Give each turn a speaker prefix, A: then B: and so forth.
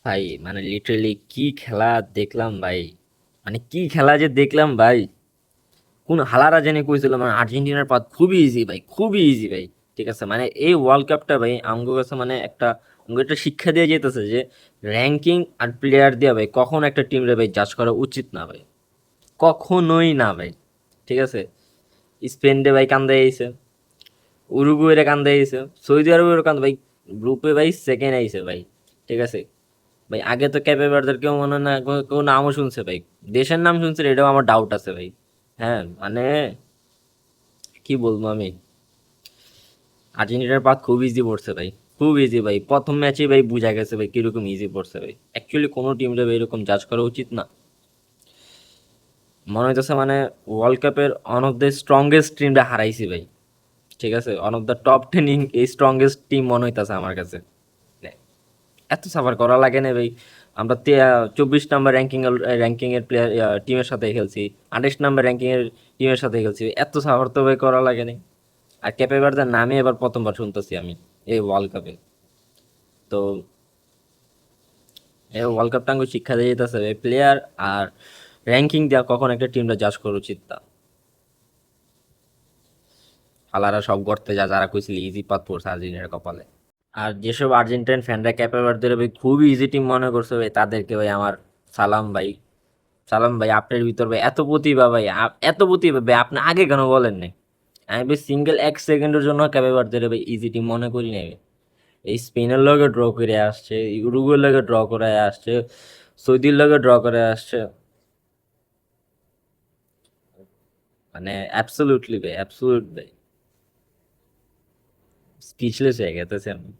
A: ভাই মানে লিটারালি কি খেলা দেখলাম ভাই। মানে কি খেলা যে দেখলাম ভাই। কোন হালারা জেনে কইছিল মানে আর্জেন্টিনার পাত খুবই ইজি ভাই, খুবই ইজি ভাই। ঠিক আছে, মানে এই ওয়ার্ল্ড কাপটা ভাই আমগো কাছে মানে একটা আমগো একটা শিক্ষা দিয়ে যেতেছে যে র্যাঙ্কিং আর প্লেয়ার দিয়ে ভাই কখন একটা টিম রে ভাই জাজ করা উচিত না ভাই, কখনোই না ভাই। ঠিক আছে, স্পেন রে ভাই কান্দে আইছে, উরুগুয়েরে কান্দে আইছে, সৌদি আরবের কান্দে ভাই, গ্রুপে ভাই সেকেন্ড আইছে ভাই। ঠিক আছে ভাই, আগে তো ক্যাপে ভার্দের কেউ মনে হয় না কেউ নামও শুনছে ভাই, দেশের নাম শুনছে এটাও আমার ডাউট আছে ভাই। হ্যাঁ মানে কি বলবো আমি, আর্জেন্টিনার পাত খুব ইজি পড়ছে ভাই, খুব ইজি ভাই। প্রথম ম্যাচে ভাই বুঝা গেছে ভাই কিরকম ইজি পড়ছে ভাই। অ্যাকচুয়ালি কোনো টিমরে ভাই এরকম জাজ করা উচিত না। মনে হইতেছে মানে ওয়ার্ল্ড কাপের ওয়ান অফ দ্য স্ট্রংগেস্ট টিমটা হারাইছি ভাই। ঠিক আছে, one of the top ten এই স্ট্রংগেস্ট টিম মনে হইতেছে আমার কাছে। এত সাফার করা লাগে না ভাই। আমরা 24 নাম্বার র্যাঙ্কিং এর প্লেয়ার টিমের সাথে খেলছি, 28 নাম্বার র্যাঙ্কিং এর টিমের সাথে খেলছি, এত সাফার তো ভাই করা লাগে না। আর ক্যাপে ভার্দের নামে এবার প্রথমবার শুনতেছি আমি এই ওয়ার্ল্ড কাপে। তো এই ওয়ার্ল্ড কাপটা আমাকে শিক্ষা দিয়ে যেতেছে প্লেয়ার আর র্যাঙ্কিং দেওয়া কখন একটা টিমটা জাজ করা উচিত তা। হালারা সব করতে যা যারা কইছিল ইজি পাত পড়ছে আর্জেন্টিনার কপালে। আর যেসব আর্জেন্টাইন ফ্যানরা ক্যাপে ভার্দের ভাই খুবই ইজি টিম মনে করছে ভাই, তাদেরকে ভাই আমার সালাম ভাই। সালাম ভাই, আপনার ভিতর ভাই এত প্রতিভা ভাই, এত প্রতিভা ভাই, আপনি আগে কেন বলেন নাই? আমি ভাই সিঙ্গেল 1 সেকেন্ডের জন্য ক্যাপে ভার্দের ভাই ইজি টিম মনে করি নাই ভাই। এই স্পেনের লগে ড্র করে আসছে, ইউরুগুয়ের লগে ড্র করে আসছে, সৌদির লগে ড্র করে আসছে। মানে অ্যাবসলিউটলি ভাই, অ্যাবসলিউট ভাই, স্পিচলেস হয়ে গেছে আমি।